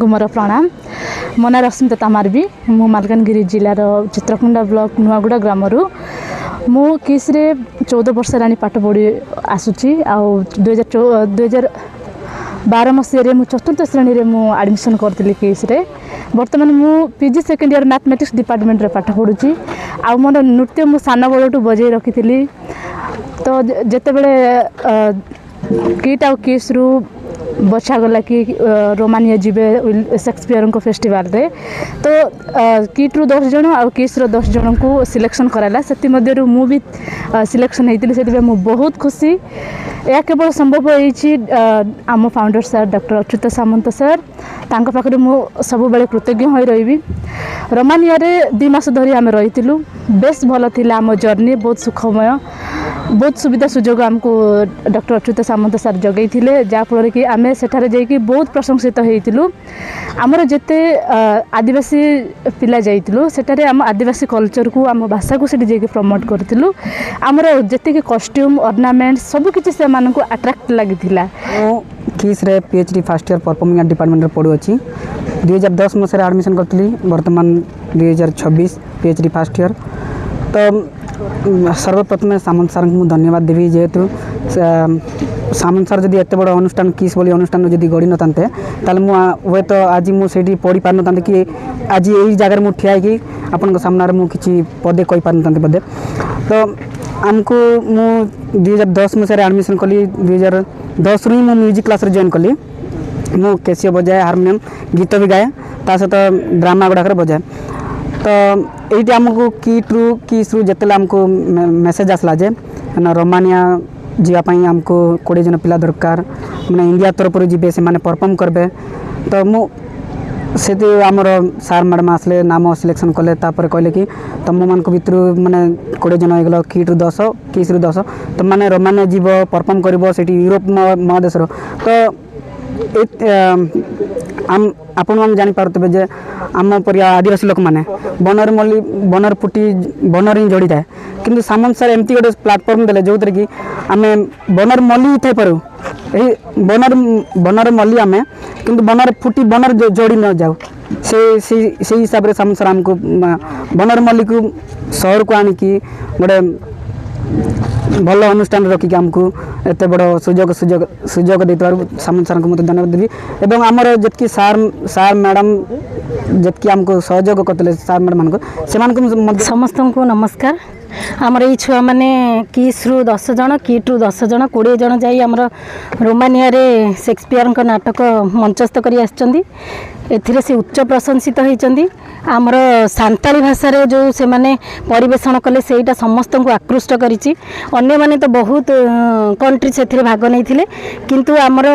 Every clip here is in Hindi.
मोर प्रणाम। मो ना रश्मिता तामारबी मु मालकानगिरी जिलार चित्रकुंडा ब्लॉक नुआगुड़ा ग्राम मु किस 14 वर्ष हेलानी पाठ पढ़ी आसुची। आ 2012 मसीह मु चतुर्थ श्रेणी रे मु एडमिशन करथिली किस रे। वर्तमान मु PG second year mathematics department रे पाठ पढ़ुची। आ मोर नृत्य मु सान बड़ू बजाई रखी। तो जिते बड़े किट आउ किस रु बछा गला कि रोमानिया जीवे शेक्सपियर को फेस्टिवल रे। तो किट रु 10 जन आउ किस रो 10 जन को सिलेक्शन कराला। से मु भी सिलेक्शन होती से मु बहुत खुशी। यह केवल संभव होती आम फाउंडर सर डॉक्टर अच्युत सामंत सर तांको पाखरे मु सब बेले कृतज्ञ होई रहिबी। रोमानिया रे 2 मास धरी आम रही बेस भल थिला आम जर्नी बहुत सुखमय। बहुत सुविधा सुजोग आमको डॉक्टर अच्युत सामंत सर जगै थिले जाफल कि आम सेठारे जाइए बहुत प्रशंसित होइतिलु। आमर जेते आदिवासी पिला जाइतिलु सेठारे आम आदिवासी कल्चर को आम भाषा को सेठी जाइए प्रमोट करतिलु। आमर जेते कॉस्ट्यूम ऑर्नामेंट सब किछि से मानन को अट्रैक्ट लागिथिला। किस रे PhD first year performing art department रे पढु अछि। 2010 मसीह एडमिशन करथिली। वर्तमान 2026 पीएचडी फर्स्ट ईयर। तो सर्वप्रथम सामंत सर को धन्यवाद देवी। जेहेतु सामंत सर जदि एत बड़ अनुष्ठान किस बोली अनुष्ठान जदि गढ़ी नतांते ताले हुए तो आज मुझे पढ़ी पार नता कि आज यही जगह मुझे ठिया कि आपण सामने मुझे पदे कही पार नता पदे। तो आमको मु 2010 मसीह एडमिशन कली। 2010 रु मु म्यूजिक क्लास जॉइन कली। मु कैसियो बजाए हारमोनियम गीत भी गाए ता सहित ड्रामा गुड़ाक बजाए। तो ये आमको किस रु जिते आमको मेसेज आसला जे रोमानिया जावाई आमको 20 जन पिला दरकार मैंने इंडिया तरफ जी से मैंने परफॉर्म करबे। तो मु से आमर सार मैडम आसले नाम सिलेक्शन कले कहले कि तुम मान भर मैंने 20 जन हो किट रु 10 किस रु 10 तुम मैंने रोमानिया जीव परफॉर्म कर यूरोप महादेश। तो आपण मैंने जापारे जे आम पर आदिवासी लोक मैंने बनर मल्ली बनर फुटी बनर ही जोड़ी थाए। किंतु सामंत सर एमती गोटे प्लाटफर्म देले जो कि आम बनर मल्ली थी पारू यही बनर मल्ली आम किंतु बनर फुटी बनर जोड़ी न जाऊ से हिसाब से सामंत सर आमको बनर मल्ली को शहर को आनिकी गोटे भल अनुष्ठान रखिक आमको एत बड़ सुजोग देता सामंत सर को मत धन्यवाद देवी। एवं आमर जी सार मैडम जी आमको सहयोग करते सार मैडम मान समस्त को नमस्कार। आमर ये छुआ मैंने किस रु 10 जन किट रु 10 जन 20 जन जाई आमर रोमानिया रे शेक्सपियर का नाटक मंचस्थ करी आछंती। एथिरे से उच्च प्रशंसित होइचंती। आमर सांताली भाषा रे जो से माने परिवेषण कले सेटा समस्त को आकृष्ट करिछि। अन्य माने तो बहुत कंट्री सेथिरे भाग नैथिले किंतु आमर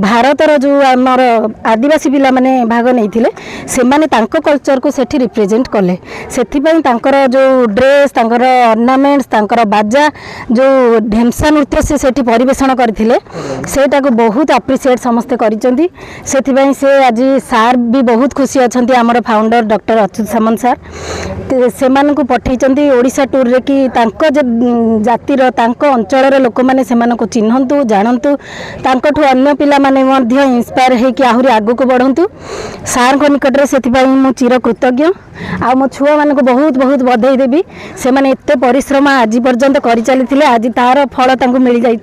भारतर जो आमर आदिवासी पिला माने भाग नैथिले से माने तांको कल्चर को सेठी रिप्रेजेंट कले। सेथि पई तांकर जो ड्रेस तांकर ऑर्नामेंट्स तांकर बाजा जो ढेमसा नृत्य से सेठी परिवेषण करथिले सेटा को बहुत अप्रिशिएट समस्त करिचंती। सेथि पई से आज सार भी बहुत खुशी अच्छा। आमर फाउंडर डॉक्टर अच्युत सामंत सर से को पठेइचंती ओडिशा टूर रे कि तांको जातिर तांको अंचल लोक मैंने से चिन्हतु जानतु तांकोठु अन्य पिला माने मध्य इंस्पायर है कि आहुरी आगु को बढ़ंतु। सार को निकट से मु चिर कृतज्ञ। आ मो छुआ मान को बहुत बहुत बधाई देवी। से माने एते परिश्रम आज पर्यंत करि चली आज तार फल तांको मिल जाइछि।